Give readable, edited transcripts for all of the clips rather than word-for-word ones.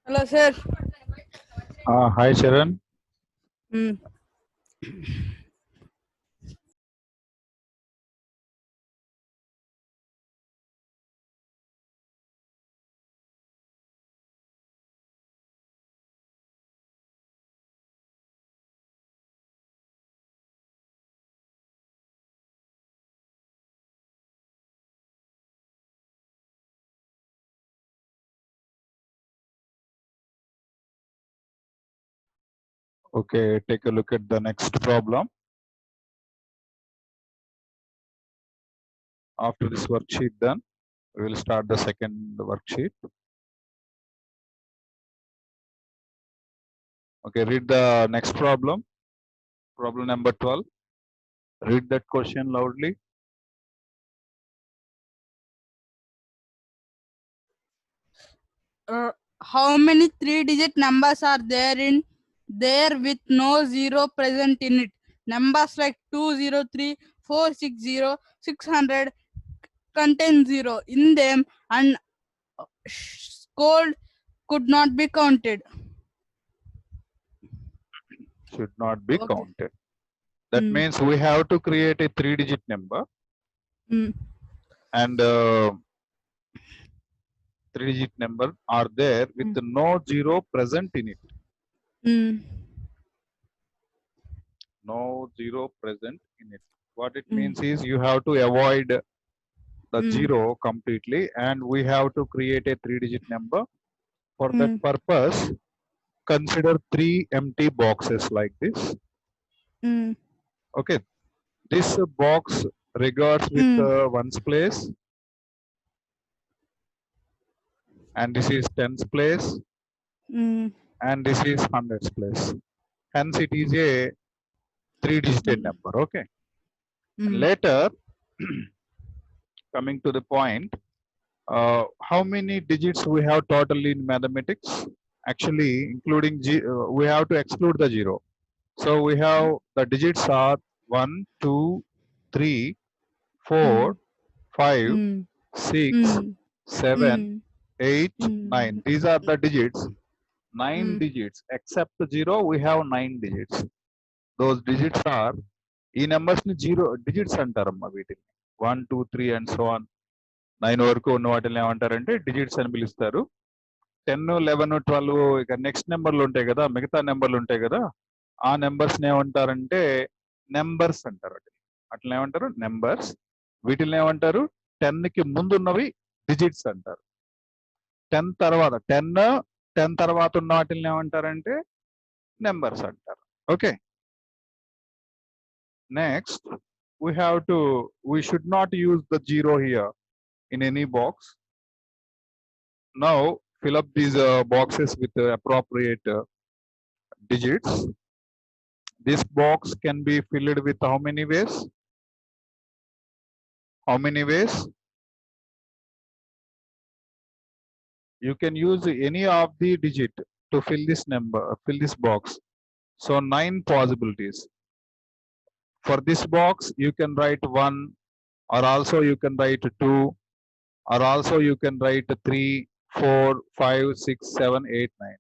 Hello, sir. Hi, Sharon. Mm. Okay, take a look at the next problem. After this worksheet done, we will start the second worksheet. Okay, read the next problem. Problem number 12. Read that question loudly. How many three-digit numbers are there with no zero present in it? Numbers like 203, 460, 600 contain zero in them and scored could not be counted. Should not be Okay. counted. That means we have to create a three-digit number. And three-digit number are there with no zero present in it. No zero present in it. What it means is you have to avoid the zero completely, and we have to create a three-digit number. For that purpose, consider three empty boxes like this. Okay, this box regards with ones place, and this is tens place, and this is hundreds place. Hence, it is a three-digit number. Okay. Later, coming to the point, how many digits we have totally in mathematics? Actually, including we have to exclude the zero. So we have the digits are 1, 2, 3, 4, 5, 6, 7, 8, 9. These are the digits. 9 digits. Except 0, we have 9 digits. Those digits are ఈ numbers ని zero digits అంటారమ్మా వీటిని 1, 2, 3 and so on 9 వరకు ఉన్న వాటిని ఏమంటారంటే digits అని పిలుస్తారు. 10, 11, 12 ఇక నెక్స్ట్ నెంబర్లు ఉంటాయి కదా, మిగతా నెంబర్లు ఉంటాయి కదా, ఆ నెంబర్స్ ఏమంటారంటే నెంబర్స్ అంటారు. అట్లా ఏమంటారు నెంబర్స్. వీటిని ఏమంటారు 10 కి ముందున్నవి డిజిట్స్ అంటారు. 10 తర్వాత 10 తర్వాత ఉన్న వాటిని ఏమంటారంటే నెంబర్స్ అంటారు. Okay. Next, we should not use the zero here in any box. Now, fill up these boxes with appropriate digits. This box can be filled with how many ways? How many ways? You can use any of the digit to fill this number, fill this box. So 9 possibilities. For this box, you can write 1, or also you can write 2, or also you can write 3, 4, 5, 6, 7, 8, 9.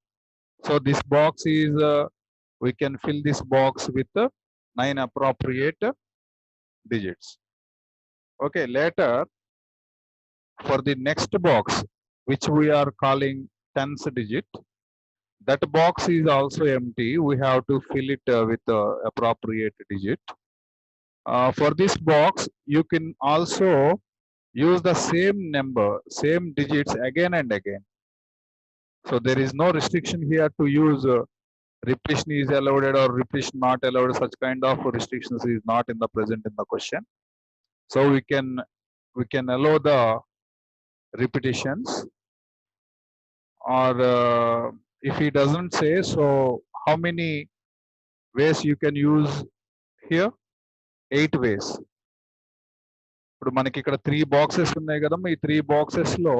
So this box is, we can fill this box with 9 appropriate digits. Okay, later, for the next box, which we are calling tens digit, that box is also empty. We have to fill it with appropriate digit. For this box, you can also use the same number, same digits again and again. So there is no restriction here to use repetition is allowed or repetition not allowed. Such kind of restrictions is not in the present in the question. So we can allow the repetitions, or if he doesn't say, so how many ways you can use here? 8 ways. ఇప్పుడు మనకి ఇక్కడ 3 boxes ఉన్నాయి కదమ్మా. ఈ 3 boxes లో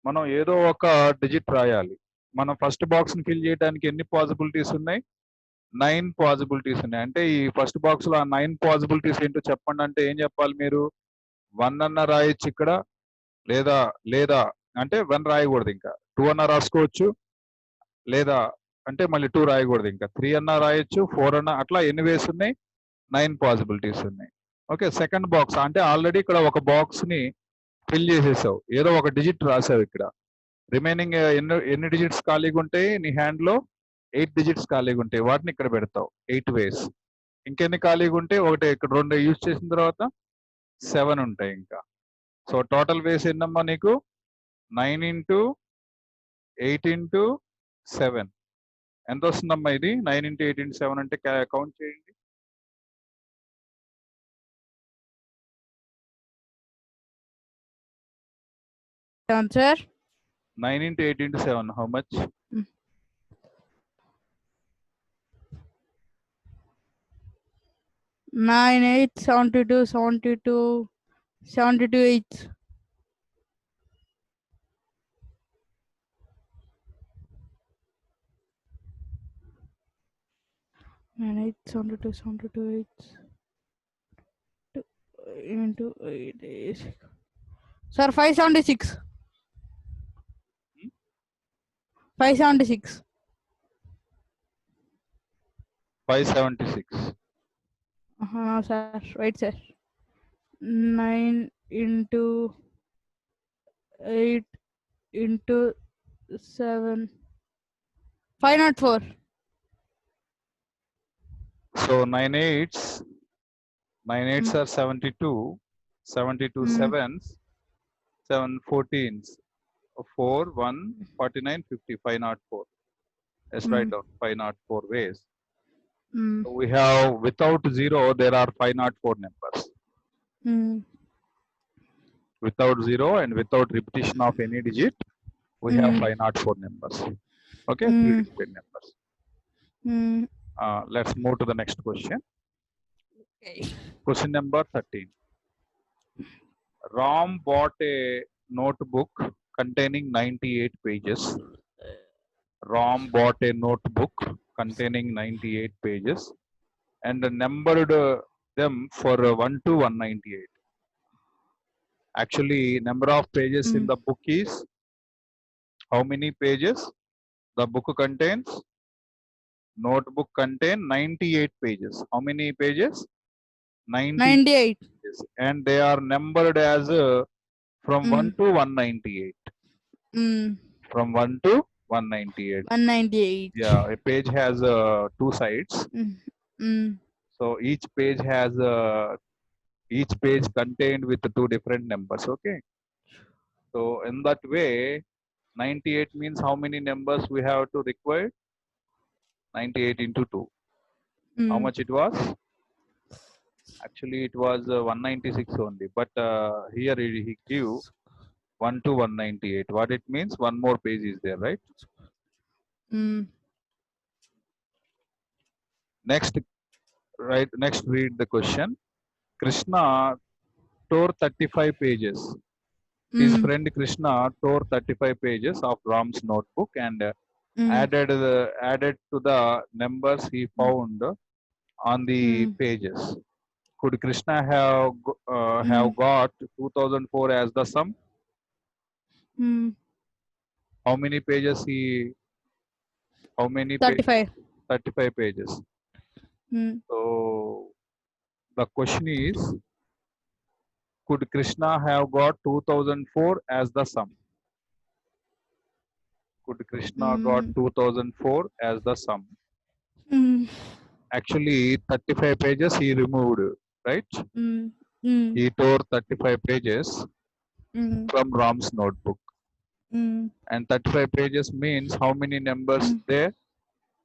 మనం ఏదో ఒక డిజిట్ రాయాలి. మనం ఫస్ట్ బాక్స్ ని ఫిల్ చేయడానికి ఎన్ని పాసిబిలిటీస్ ఉన్నాయి? 9 పాసిబిలిటీస్ ఉన్నాయి. అంటే ఈ ఫస్ట్ బాక్స్ లో ఆ 9 పాసిబిలిటీస్ ఏంటో చెప్పండి అంటే ఏం చెప్పాలి మీరు? 1 అన్న రాయొచ్చు ఇక్కడ, లేదా అంటే 1 రాయకూడదు, ఇంకా 2 అన్న రాసుకోవచ్చు, లేదా అంటే మళ్ళీ 2 రాయకూడదు, ఇంకా 3 అన్నా రాయొచ్చు, 4 అన్నా, అట్లా ఎన్ని వేస్ ఉన్నాయి, 9 పాసిబిలిటీస్ ఉన్నాయి. ఓకే, సెకండ్ బాక్స్ అంటే ఆల్రెడీ ఇక్కడ ఒక బాక్స్ ని ఫిల్ చేసేసావు, ఏదో ఒక డిజిట్ రాసావు ఇక్కడ. రిమైనింగ్ ఎన్ని డిజిట్స్ ఖాళీగా ఉంటాయి నీ హ్యాండ్ లో? 8 డిజిట్స్ ఖాళీగా ఉంటాయి, వాటిని ఇక్కడ పెడతావు 8 వేస్. ఇంకెన్ని ఖాళీగా ఉంటే ఒకటి, ఇక్కడ 2 యూజ్ చేసిన తర్వాత 7 ఉంటాయి ఇంకా. సో టోటల్ వేస్ ఎన్నమ్మా నీకు? 9 ఇంటూ 8 ఇంటూ 7 ఎంత వస్తుందమ్మా ఇది? 9 ఇంటూ 8 ఇంటూ 7 అంటే కౌంట్ చేయండి. Answer 9 into 8 into 7, how much? 9, 8, 72, 72, 72, 8. 9, 8, 72, 72, 8. Into 8 is. Sir, 576. 576. 576. Sir, right, sir. 9 into 8 into 7. 504. So 9 8s are 72, 72 sevens, 7 14s, 4, 1, 49, 50, 504. Let's write down 504 ways. So we have, without 0, there are 504 numbers. Without 0 and without repetition of any digit, we have 504 numbers. Okay, 3-digit numbers. Let's move to the next question. Okay. Question number 13. Ram bought a notebook containing 98 pages. Ram bought a notebook containing 98 pages and numbered them for 1 to 198. Actually, number of pages in the book is how many pages? The book contains, notebook contains 98 pages. How many pages? 98. Pages. And they are numbered as from 1 to 198. From 1 to 198. 198. Yeah, a page has 2 sides. So each page has each page contained with 2 different numbers. Okay. So in that way, 98 means how many numbers we have to require? 98 into 2. How much it was? Actually, it was 196 only. But here he give 1 to 198. What it means? One more page is there, right? Next, right? Next, read the question. Krishna tore 35 pages. His friend Krishna tore 35 pages of Ram's notebook and added to the numbers he found on the pages. Could Krishna have got 2004 as the sum? How many pages he? How many? 35. 35 pages. So the question is, could Krishna have got 2004 as the sum? Could Krishna got 2004 as the sum? Actually, 35 pages he removed, right? He tore 35 pages from Ram's notebook. And 35 pages means how many numbers there?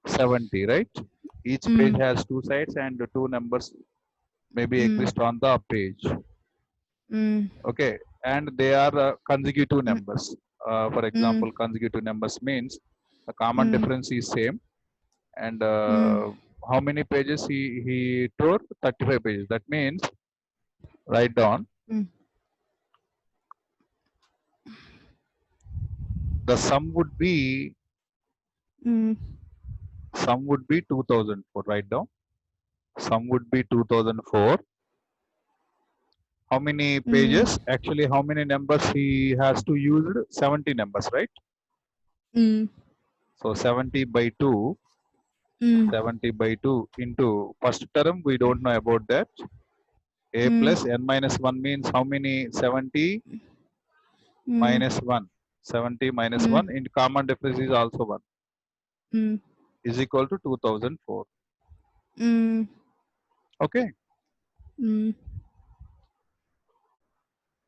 70, right? Each page has 2 sides and 2 numbers maybe exist on the page. Okay, and they are consecutive numbers. For example, consecutive numbers means the common difference is same. And how many pages he tore? 35 pages. That means, write down. The sum would be 2004. Write down. Sum would be 2004. How many pages? Actually, how many numbers he has to use? 70 numbers, right? So 70 by 2, 70 by 2 into first term, we don't know about that. A plus n minus 1 means how many? 70 minus 1. 70 minus 1 in common difference is also 1 is equal to 2004. Okay.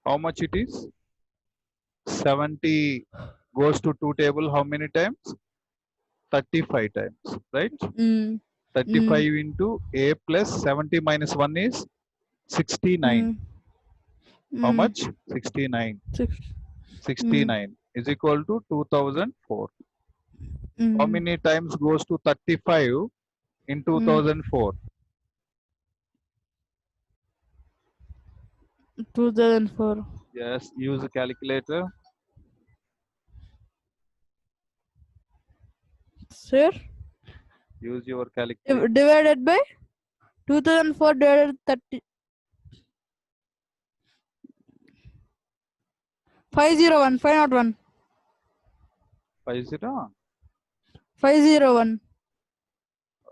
How much it is? 70 goes to 2 table how many times? 35 times, right? 35 into a plus 70 minus 1 is 69. How much? 69. 69 is equal to 2004. How many times goes to 35 in 2004? 2004. Yes, use a calculator. Sir, Use your calculator. divided by 2004 divided 30. 501. 501. 50. 501.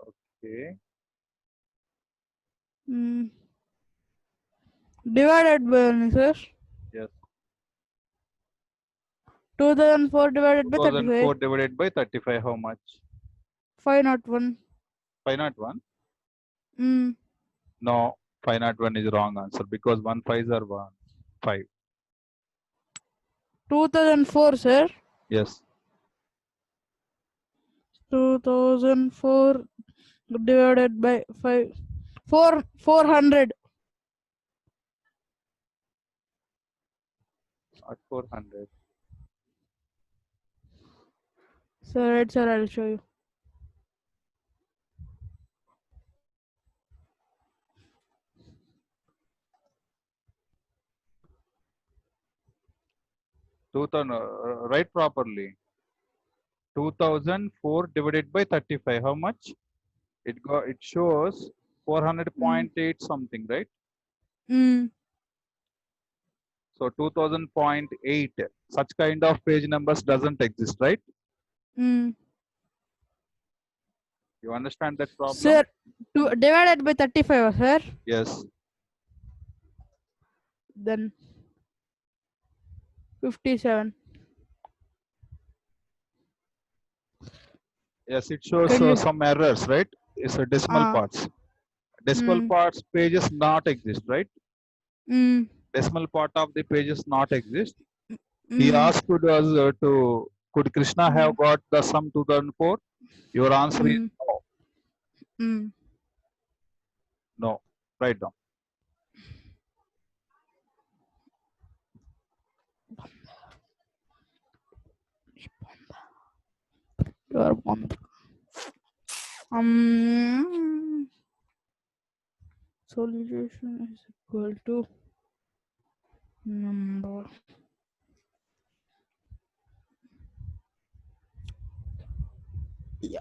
Okay. Divided by, sir. Yes. 2004 divided by 2004 35. divided by 35. How much? 501. 501. Mm. No, 501 is wrong answer because 1 5s are 1 5. 2004, sir. Yes. 2004 divided by 5. 400. At 400. Sir, right, sir, I'll show you. Write properly. 2004 divided by 35. How much? It shows 400.8 something, right? So 2000.8. Such kind of page numbers doesn't exist, right? You understand that problem? Sir, divided by 35, sir. Yes. Then 57. Yes, it shows Can you- some errors, right? It's a decimal parts. Decimal parts pages not exist, right? Decimal part of the pages not exist. He asked us could Krishna have got the sum 2004? Your answer is no. No. Write down. Your one. Solution is equal to number. Yeah.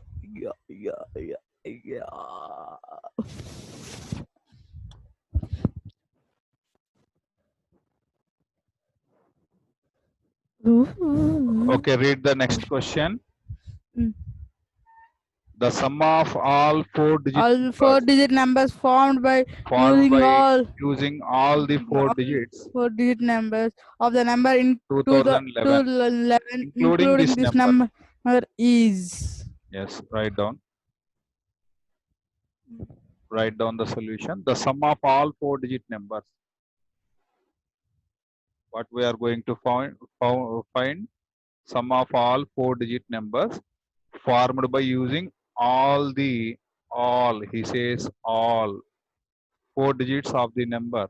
Okay, read the next question. Mm. The sum of all 4-digit numbers formed by using all the 4 digits 4-digit numbers of the number in 2011, including this this number. number is. Yes, write down. Write down the solution. The sum of all 4-digit numbers. What we are going to find sum of all 4-digit numbers formed by using all he says all 4 digits of the number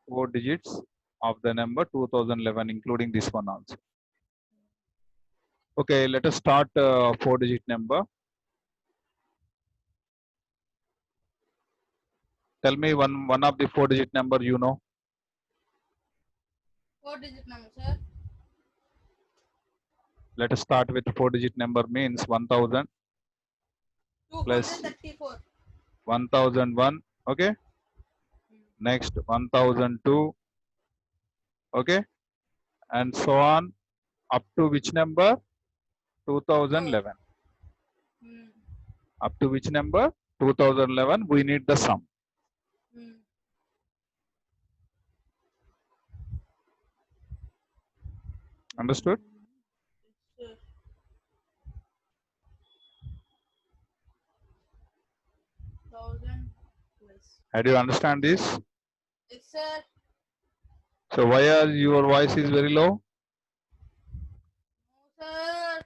4 digits of the number 2011 including this one also. Okay, let us start 4-digit number. Tell me one of the 4-digit number you know. 4-digit number, sir. Let us start with 4-digit number means 1000 plus 234. 1001. Okay. Next 1002. Okay. And so on up to which number? 2011. Hmm. Up to which number? 2011. We need the sum. Hmm. Understood? Sir. 1000 plus. How do you understand this? Yes, sir. So why are your voice is very low? No, sir.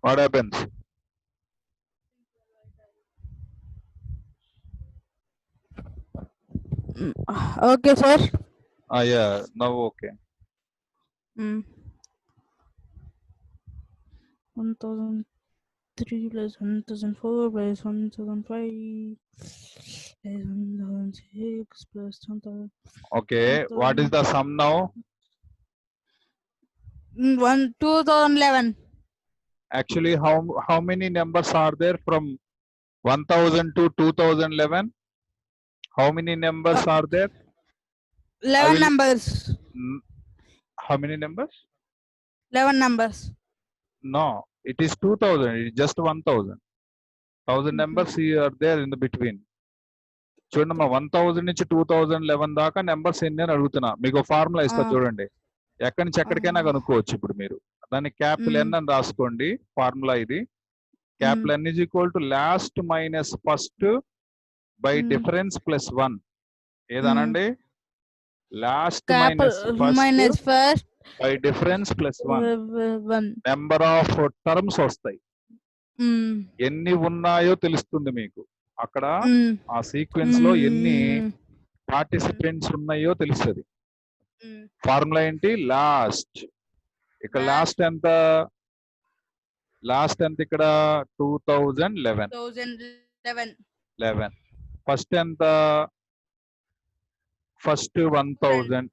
What happens? Okay, sir. Yeah, now okay. 1003 plus 1004 plus 1005 plus 1006 plus 1000. Okay, what is the sum now? 2011. Actually, how many numbers are there from 1000 to 2011? How many numbers are there? 11 numbers. How many numbers? 11 numbers. No, it is 2000. It is just 1000. 1000 numbers are there in the between. చూడండి మా 1000 నుంచి 2011 దాకా numbers ఎన్ని అని అడుగుతున్నా. మీకు formula ఇస్తా చూడండి. ఎక్కడి నుంచి ఎక్కడికైనా కనుక్కోవచ్చు ఇప్పుడు మీరు. దాన్ని క్యాపిటల్ ఎన్ అని రాసుకోండి. ఫార్ములా ఇది. Capital N is equal to last minus first by difference plus 1. ఏదనండి? Last minus first by difference plus 1. Number of terms వస్తాయి. ఎన్ని ఉన్నాయో తెలుస్తుంది మీకు. అక్కడ ఆ సీక్వెన్స్ లో ఎన్ని పార్టిసిపెంట్స్ ఉన్నాయో తెలుస్తుంది. ఫార్ములా ఏంటి? లాస్ట్. ఇక్కడ లాస్ట్ ఎంత? లాస్ట్ ఎంత ఇక్కడ? 2011. ఫస్ట్ ఎంత? ఫస్ట్ 1000.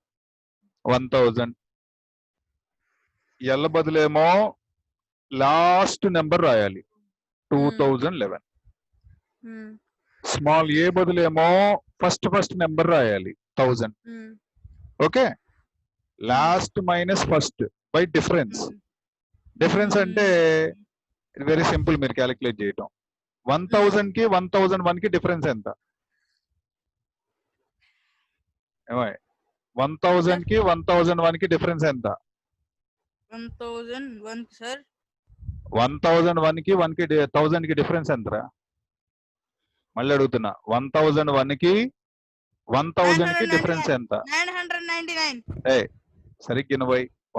ఎల్ల బదులేమో లాస్ట్ నెంబర్ రాయాలి 2011. స్మాల్ ఏ బదులేమో ఫస్ట్ నెంబర్ రాయాలి 1000. Okay. Last minus first by difference. Difference అంటే వెరీ సింపుల్ మీరు క్యాలిక్యులేట్ చేయటం. 1000 కి 1001 కి డిఫరెన్స్ ఎంత? 1000 కి 1001 కి డిఫరెన్స్ ఎంత? 1001 సార్. 1001 కి 1 కి 1000 కి డిఫరెన్స్ ఎంతరా? మళ్ళీ అడుగుతున్నా. 1001 కి 1000 కి డిఫరెన్స్ ఎంత? 999. సరిగ్గా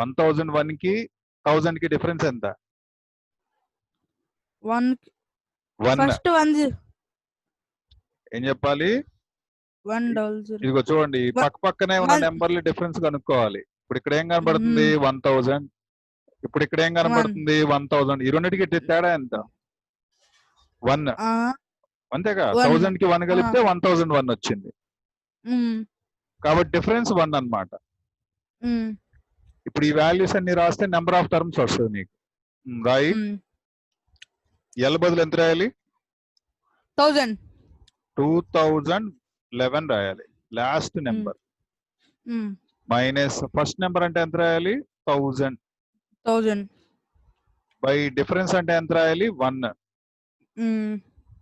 1001 కి 1000 కి డిఫరెన్స్ ఎంత? 1. ఫస్ట్ 1 ఏం చెప్పాలి? 100. ఇదిగో చూడండి, పక్క పక్కనే ఉన్న నెంబర్లు డిఫరెన్స్ కనుక్కోవాలి. ఇప్పుడు ఇక్కడ ఏం కనబడుతుంది? 1000. ఇప్పుడు ఇక్కడ ఏం కనబడుతుంది? 1000. ఈ రెండింటికి తేడా ఎంత? 1. అంతేగా. 1000 కి 1 కలిపితే 1001 వచ్చింది. కాబట్టి డిఫరెన్స్ 1 అన్నమాట. ఇప్పుడు ఈ వాల్యూస్ అన్ని రాస్తే నెంబర్ ఆఫ్ టర్మ్స్ వస్తుంది నీకు. రాయి. ఎల్ బదులు ఎంత రాయాలి? 1000. 2011 రాయాలి. Last number minus first number అంటే ఎంత రాయాలి? 1000 బై డిఫరెన్స్ అంటే ఎంత రాయాలి? 1.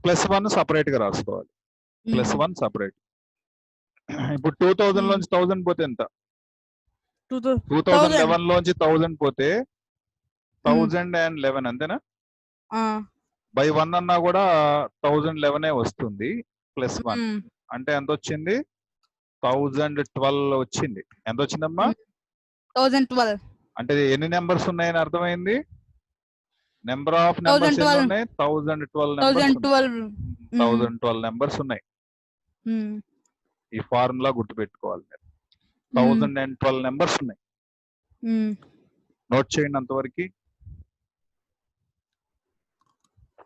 ప్లస్ 1 సపరేట్ గా రాసుకోవాలి. Plus 1 separate. ఇప్పుడు 2000 లోంచి 1000 పోతే ఎంత? 2011 లోంచి 1000 పోతే 1011 అంతేనా? బై 1 అన్నా కూడా 1011 వస్తుంది. ప్లస్ 1 అంటే ఎంత వచ్చింది? 1012 వచ్చింది. ఎంత వచ్చిందమ్మా? 1012. అంటే ఎన్ని నెంబర్స్ ఉన్నాయని అర్థమైంది? నెంబర్ ఆఫ్ నెంబర్స్ ఎన్ని ఉన్నాయి? 1012 నెంబర్స్ ఉన్నాయి. ఈ ఫార్ములా గుర్తుపెట్టుకోవాలి మీరు. 1012 నెంబర్స్ ఉన్నాయి. నోట్ చేయండి అంతవరకు.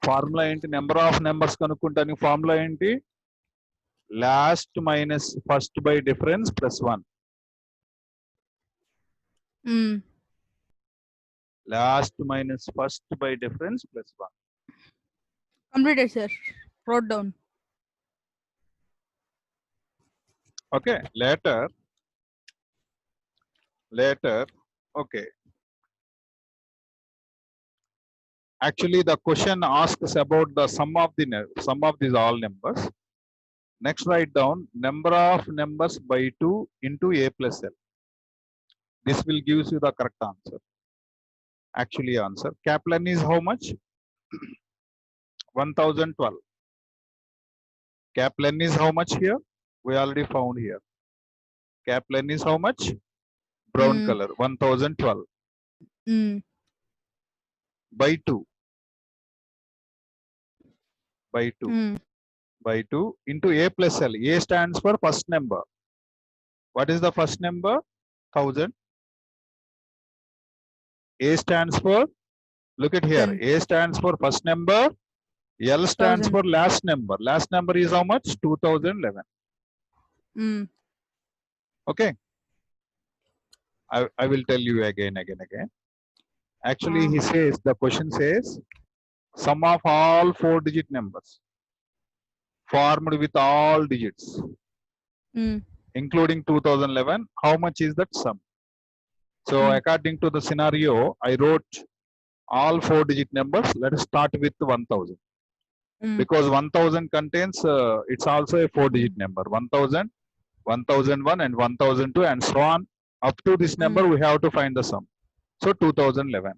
ఫార్ములా ఏంటి? నెంబర్ ఆఫ్ నెంబర్స్ కనుక్కుంటానికి ఫార్ములా ఏంటి? Last minus first by difference plus 1. Last minus first by difference plus 1. Completed, sir. Wrote down. Okay. Later. Okay. Actually, the question asks about the sum of these all numbers. Next, write down number of numbers by 2 into a plus l. This will give you the correct answer. Actually, answer. Kaplan is how much? 1012. Kaplan is how much here? We already found here. Kaplan is how much? Brown Mm. color. 1012 Mm. by 2. By 2. Mm. By 2 into a plus l. A stands for first number. What is the first number? 1000. A stands for, look at here. 10. A stands for first number. L stands 1000. for last number. Last number is how much? 2011. Mm. Okay. I will tell you again. Actually, he says, the question says, sum of all 4-digit numbers formed with all digits, Mm. including 2011. How much is that sum? So according to the scenario, I wrote all 4-digit numbers. Let us start with 1000. Mm. Because 1000 contains, it's also a 4-digit number. 1000, 1001 and 1002 and so on. Up to this number, we have to find the sum. So 2011.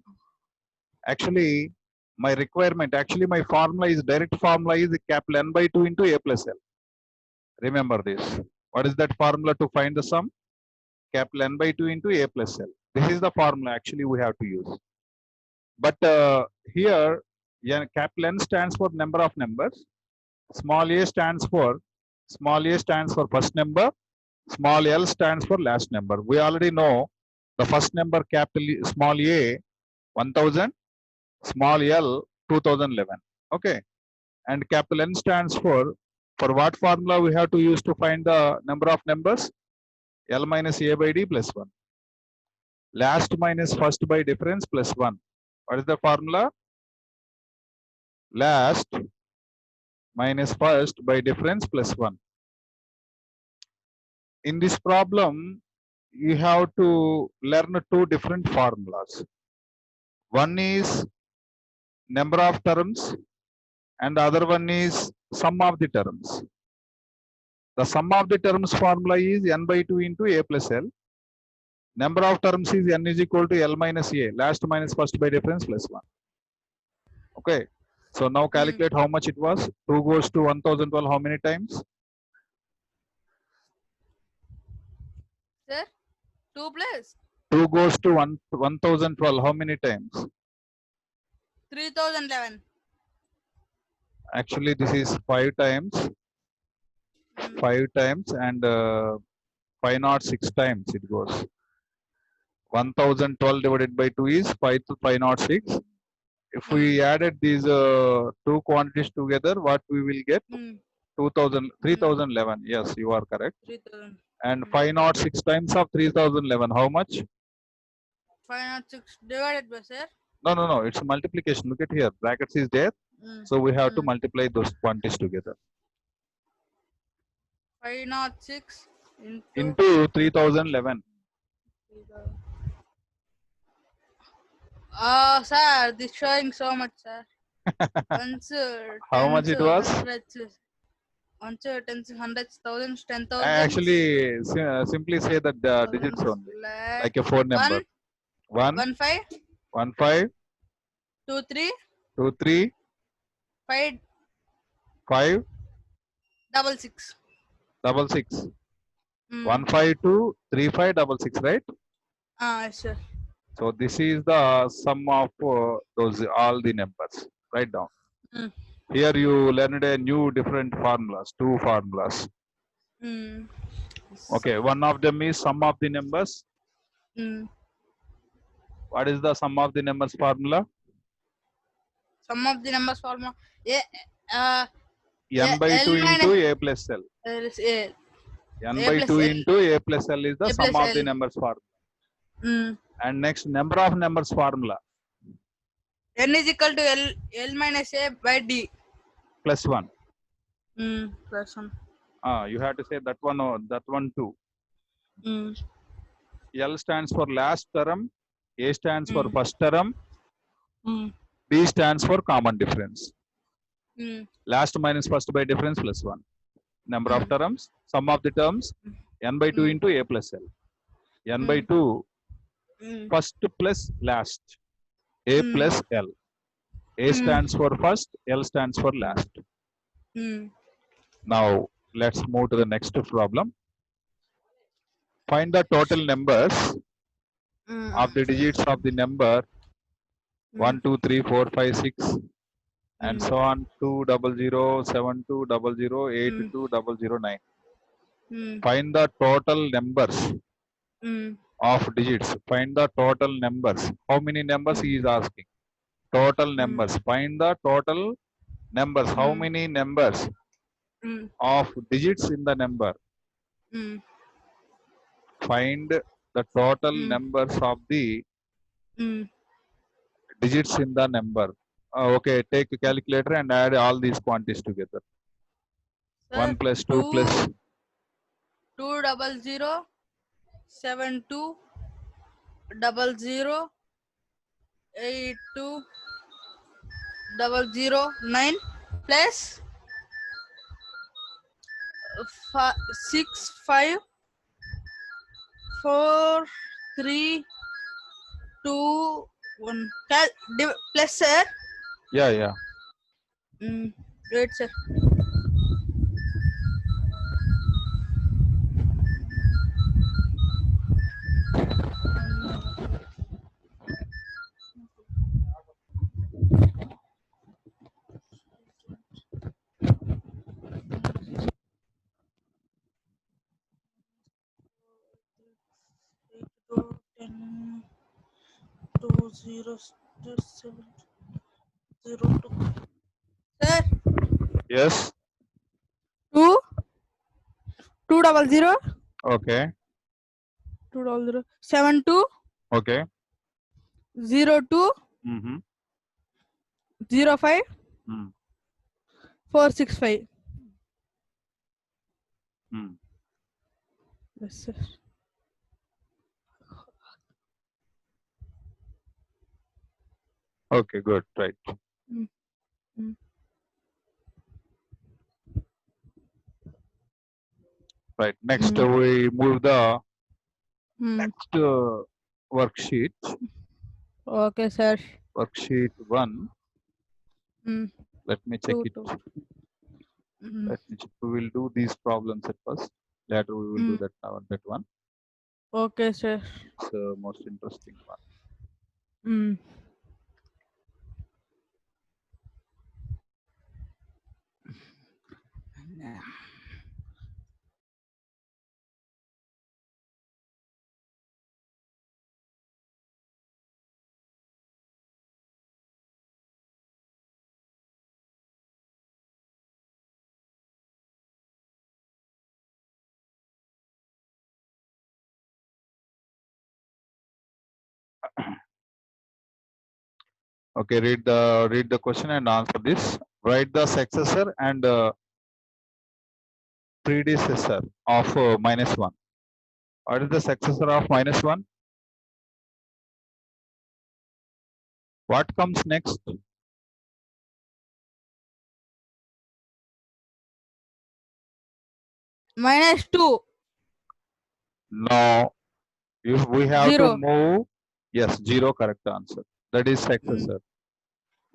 Actually, my formula is direct formula is capital N by 2 into A plus L. Remember this. What is that formula to find the sum? Capital N by 2 into A plus L. This is the formula actually we have to use. But here, capital N stands for number of numbers. Small a stands for first number. Small l stands for last number. We already know the first number small a 1000, small l 2011. Okay, and capital N stands for what formula we have to use to find the number of numbers? L minus a by d plus 1. Last minus first by difference plus 1. What is the formula? Last minus first by difference plus 1. In this problem, you have to learn 2 different formulas. One is number of terms and the other one is sum of the terms. The sum of the terms formula is n by 2 into a plus l. Number of terms is n is equal to l minus a, last minus first by difference plus 1. Okay. So now calculate how much it was. 2 goes to 1012 how many times? Sir, 2 plus 2 goes to 1012 how many times? 3011. Actually, this is 5 times. 5 times and 506 times it goes. 1012 divided by 2 is 506. If we added these 2 quantities together, what we will get? 3011. Yes, you are correct. 3000. And 506 times of 3011, how much? 506 divided by, sir. No. It's multiplication. Look at here. Brackets is there. So we have to multiply those quantities together. 506 into 3011. Sir, this showing so much, sir. How much it was? Once tens, hundreds, thousands, 10,000. Actually, simply say that the digits only, like a 4 number. 1 5 1 5 2 3 2 3 5 5 6 6 1 5 2 3 5 6 right? Sir. So this is the sum of those all the numbers. Write down. Here you learned a new different formulas, 2 formulas. Okay, one of them is sum of the numbers. What is the sum of the numbers formula? Sum of the numbers formula n by 2 into a plus l. N by 2 into a plus l is the sum of the numbers formula. And next, number of numbers formula. N is equal to L minus A by D. Plus 1. Plus 1. You have to say that one too. L stands for last term. A stands for first term. D stands for common difference. Mm. Last minus first by difference plus 1. Number of Mm. terms, sum of the terms, n by 2 Mm. into a plus l. N by Mm. 2, Mm. first plus last, a Mm. plus l. A Mm. stands for first, L stands for last. Mm. Now, let's move to the next problem. Find the total numbers Mm. of the digits of the number 1, 2, 3, 4, 5, 6, and so on, 200, 7200, 82009. Mm. Find the total numbers Mm. of digits. Find the total numbers. How many numbers he is asking? Total numbers. Find the total numbers. How many numbers Mm. of digits in the number? Mm. Find the total Mm. numbers of the Mm. digits in the number. Okay, take a calculator and add all these quantities together. Sir, 1 plus 2 plus 200 7200 82009 plus 654321 plus sir. yeah. Wait sir. Two, 10, 20, 702. Sir, Yes. 200 Okay. 72 Okay. 02 Mm-hmm. 05 Mm. 465. Mm. Yes, sir. Okay, good. Right. Mm, mm, Right. Next, mm, we move the mm. next worksheet. Okay, sir. Worksheet 1. Mm, Let me check two, it. two. Mm, Let me check. We will do these problems at first. Later, we will do mm. that one. Okay, sir. It's the most interesting one. Mm. Okay, read the question and answer this. Write the successor and predecessor of -1. What is the successor of -1? What comes next? -2. No, if we have to 0. move, yes, 0 correct answer. That is Mm, successor.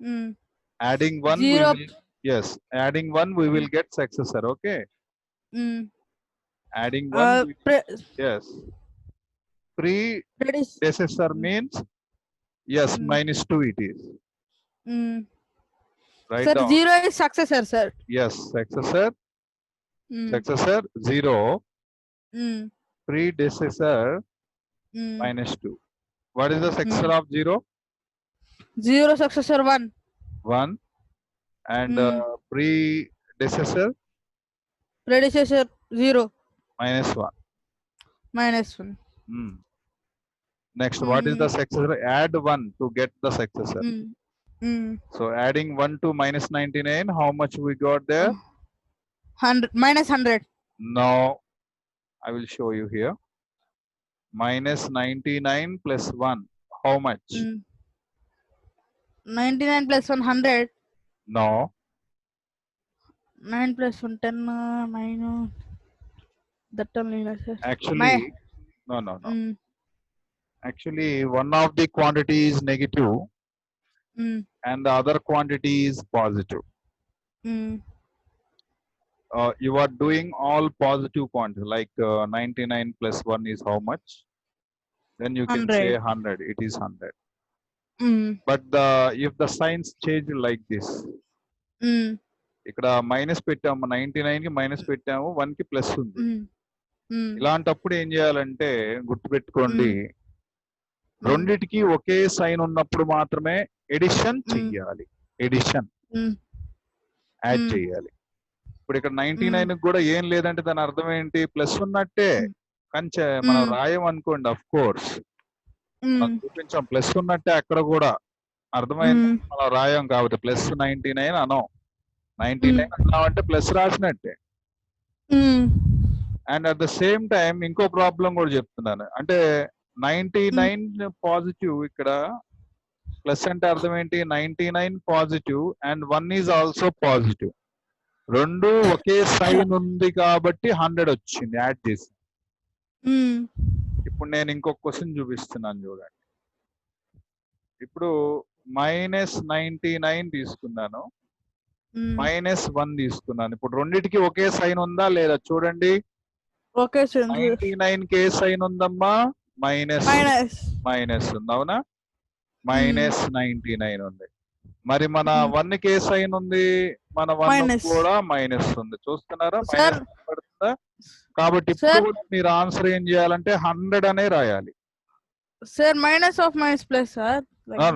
mm. Adding 1, we 0. will, yes, adding 1, we will get successor. Okay, Mm. adding 1, yes. Predis. Predecessor Mm, means, yes, mm, -2 it is. mm. Write Sir, down. 0 is successor, sir. Yes, successor, Mm, 0, mm, predecessor, mm, -2. What is the successor mm. of 0? 0 successor 1. 1. And Mm. predecessor, Predecessor 0. -1. -1. Hmm. Next, what is the Mm, successor? Add 1 to get the successor. mm, mm. So adding 1 to -99, how much we got there? 100 -100. Now, I will show you here. -99 plus 1, how much? Mm. 99 plus 1 100. No. 9 plus 1 10 9 that only sir. Actually, no. Actually, one of the quantity is negative and the other quantity is positive. You are doing all positive quantities, like 99 plus 1 is how much? Then you can 100. say 100. It is 100. But if the signs change like this, ఇక్కడ minus పెట్టాము 99 కి minus పెట్టాము 1 కి plus ఉంది. ఇలాంటప్పుడు ఏం చేయాలంటే గుర్తుపెట్టుకోండి, రెండిటికి ఒకే సైన్ ఉన్నప్పుడు మాత్రమే ఎడిషన్ చెయ్యాలి. ఎడిషన్ యాడ్ చేయాలి. ఇప్పుడు ఇక్కడ 99 కూడా ఏం లేదంటే దాని అర్థం ఏంటి? ప్లస్ ఉన్నట్టే. కానీ మనం రాయం అనుకోండి, అఫ్ కోర్స్ మనం చూపించాం ప్లస్ ఉన్నట్టే అక్కడ కూడా అర్థమైంది. మనం రాయం కాబట్టి ప్లస్ 99 అనం. 99 అన్నామంటే ప్లస్ రాసినట్టే. And at the same time ఇంకో ప్రాబ్లం కూడా చెప్తున్నాను. అంటే 99 పాజిటివ్, ఇక్కడ ప్లస్ అంటే అర్థం ఏంటి? 99 positive and 1 is also positive. రెండు ఒకే సైన్ ఉంది కాబట్టి 100 వచ్చింది యాడ్ చేసి. ఇప్పుడు నేను ఇంకొక క్వశ్చన్ చూపిస్తున్నాను చూడండి. ఇప్పుడు -99 తీసుకున్నాను, -1 తీసుకున్నాను. ఇప్పుడు రెండిటికి ఒకే సైన్ ఉందా లేదా చూడండి. 99 కి ఏ సైన్ ఉందమ్మా? మైనస్ ఉంది, అవునా? -99 ఉంది. మరి మన 1 కి ఏ సైన్ ఉంది? మన 1 కూడా మైనస్ ఉంది. చూస్తున్నారా? పడుతుందా? కాబట్టి ఇప్పుడు మీరు ఆన్సర్ ఏం చేయాలంటే 100 అనే రాయాలి. Sir minus of minus plus sir.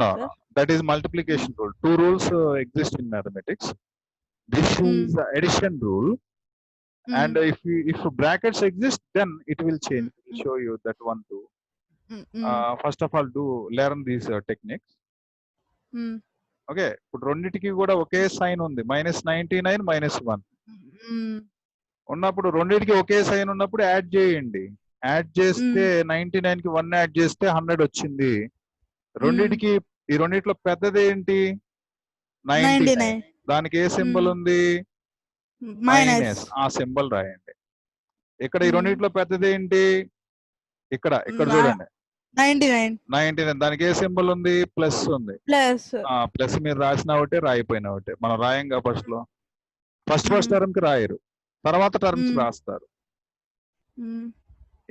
No. That is multiplication rule. Two rules exist in mathematics. This is the addition rule, and if brackets exist, then it will change. I will show you that one too. First of all, learn these techniques. Okay. ఇప్పుడు రెండిటికి కూడా ఒకే sign ఉంది, -99 -1 ఉన్నప్పుడు రెండిటికి ఒకే sign ఉన్నప్పుడు add చేయండి. Add చేస్తే 99 కి 1 యాడ్ చేస్తే 100 వచ్చింది. రెండిటికి ఈ రెండిట్లో పెద్దది ఏంటి? 99. దానికి ఏ సింబల్ ఉంది? మైనస్. ఆ సింబల్ రాయండి. ఇక్కడ ఈ రెండిట్లో పెద్దది ఏంటి? ఇక్కడ చూడండి 99. దానికి ఏ సింబల్ ఉంది? ప్లస్ ఉంది. ప్లస్ మీరు రాసిన ఒకటే, రాయిపోయిన ఒకటే. మనం రాయంగా ఫస్ట్ టర్మ్ కి రాయరు, తర్వాత టర్మ్స్ రాస్తారు.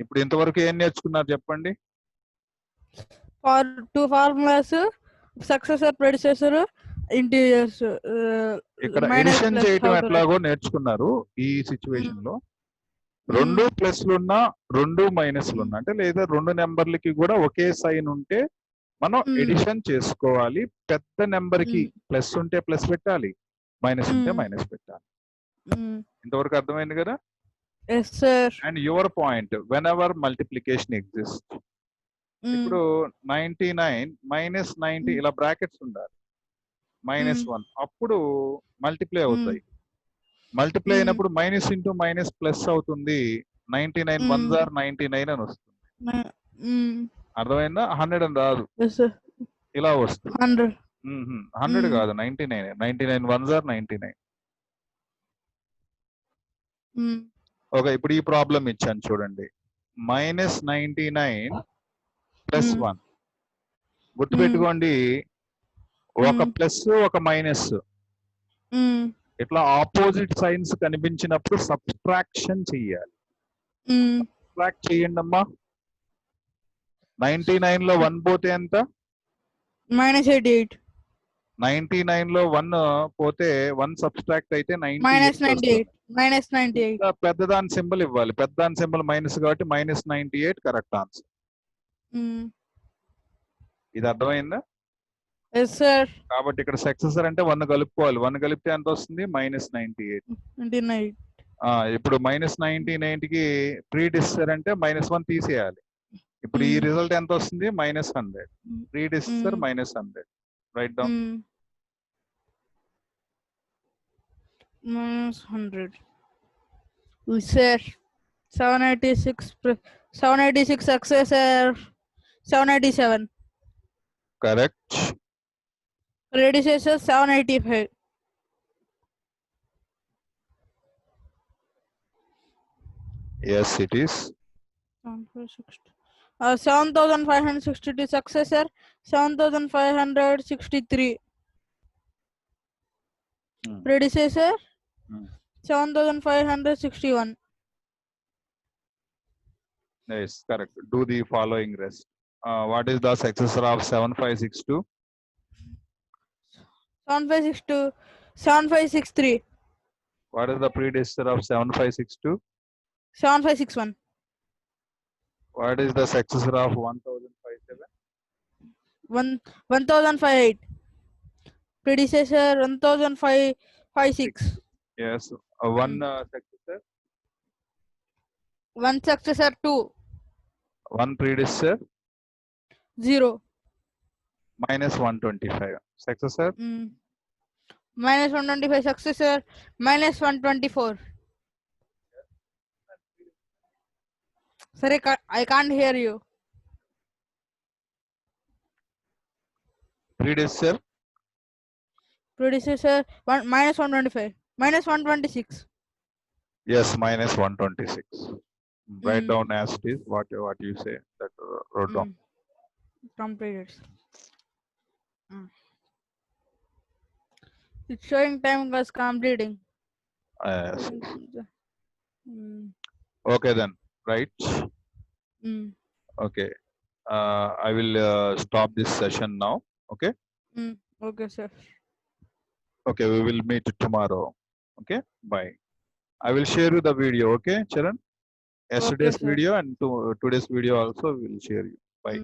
ఇప్పుడు ఇంతవరకు ఏం నేర్చుకున్నారు చెప్పండి? Two formulas, successor, predecessor, integers. ఇక్కడ ఎడిషన్ చేయటం ఎట్లాగో నేర్చుకున్నారు. ఈ సిచ్యువేషన్ లో రెండు ప్లస్లున్నా రెండు మైనస్లున్నా, అంటే లేదా రెండు నెంబర్లకి కూడా ఒకే సైన్ ఉంటే మనం ఎడిషన్ చేసుకోవాలి. పెద్ద నెంబర్ కి ప్లస్ ఉంటే ప్లస్ పెట్టాలి, మైనస్ ఉంటే మైనస్ పెట్టాలి. ఇంతవరకు అర్థమైంది కదా? And your point, when ever multiplication exist. ఇప్పుడు 99 -90 ఇలా బ్రాకెట్స్ ఉండాలి, -1 అప్పుడు మల్టిప్లై అవుతాయి. మల్టిప్లై అయినప్పుడు మైనస్ ఇంటూ మైనస్ ప్లస్ అవుతుంది. 99 1s are 99 అని వస్తుంది. అర్థమైందా? 100 అని రాదు, ఇలా వస్తుంది. 100 కాదు, 99. 99 1s are 99. ఓకే, ఇప్పుడు ఈ ప్రాబ్లం ఇచ్చాను చూడండి. -99 +1. గుర్తుపెట్టుకోండి, ఒక ప్లస్ ఒక మైనస్ ఇట్లా ఆపోజిట్ సైన్స్ కనిపించినప్పుడు సబ్ట్రాక్షన్ చెయ్యాలి. సబ్ట్రాక్ట్ చేయండి అమ్మా. 99 లో 1 పోతే ఎంత? -88. 99 లో 1 పోతే 1 సబ్ట్రాక్ట్ అయితే -98. పెద్దదాని సింబల్ ఇవ్వాలి. పెద్దదాని సింబల్ మైనస్ కాబట్టి -98 కరెక్ట్ ఆన్సర్. ఇది అర్థమైందా? Yes sir. కాబట్టి ఇక్కడ సక్సెసర్ అంటే 1 కలుపుకోవాలి. 1 కలిపితే ఎంత వస్తుంది? -98. ఇప్పుడు -99 కి ప్రీడిసెసర్ అంటే -1 తీసేయాలి. ఇప్పుడు ఈ రిజల్ట్ ఎంత వస్తుంది? -100. ప్రీడిసెసర్ -100. Right down. -100. Sir, 786 successor 787. Correct. Predecessor 785. Yes, it is. 7,562. Successor 7,563. Hmm. Predecessor Hmm. 7,561. Yes, correct. Do the following rest. What is the successor of 7562? 7562. 7563. What is the predecessor of 7562? 7561. What is the successor of 1057? 1,058. Predecessor 1,556. Yes, one successor, One successor 2. one predecessor, 0. minus 125. Successor, Minus 125. Successor minus 124. Sorry, I can't hear you. predecessor, Predecessor minus 125. Minus 126. yes, minus 126. Write Mm. down as it is. What you say that wrote down. Completed. It's showing time was completing. Yes. Mm. Okay then, right? Mm. Okay. I will stop this session now. Okay. Okay, sir. Okay, we will meet tomorrow. Okay. Bye. I will share you the video. Okay, Charan. Yesterday's Okay, sir. video and today's video also will share you. Bye.